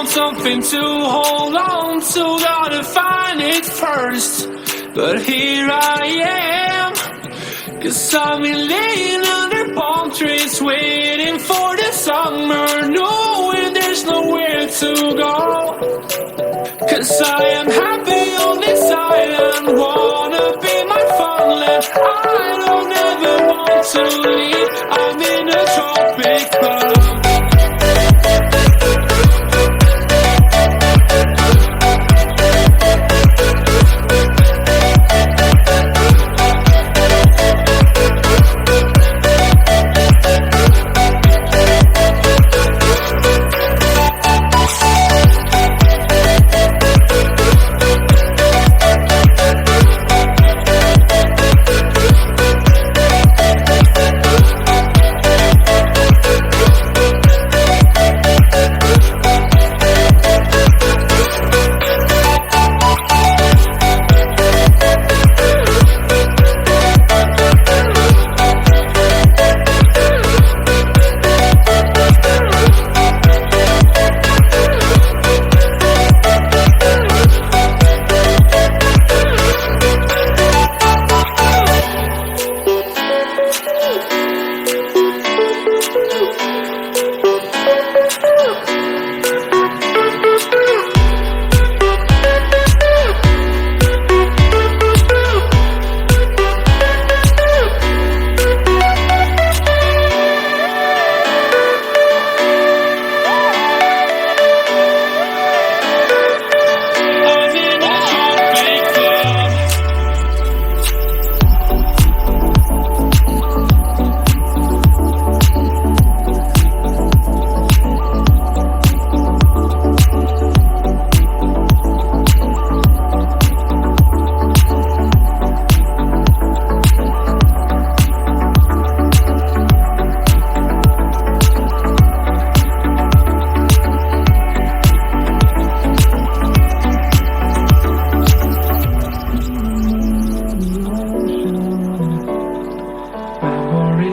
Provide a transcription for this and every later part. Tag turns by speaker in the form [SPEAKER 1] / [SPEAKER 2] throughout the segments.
[SPEAKER 1] Something to hold on to, gotta find it first. But here I am, 'cause I've been laying under palm trees, waiting for the summer, knowing there's nowhere to go. 'Cause I am happy on this island, wanna be my funland. I don't ever want to leave, I'm in a tropic club.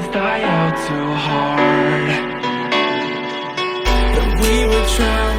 [SPEAKER 1] days die out too hard, and we were trying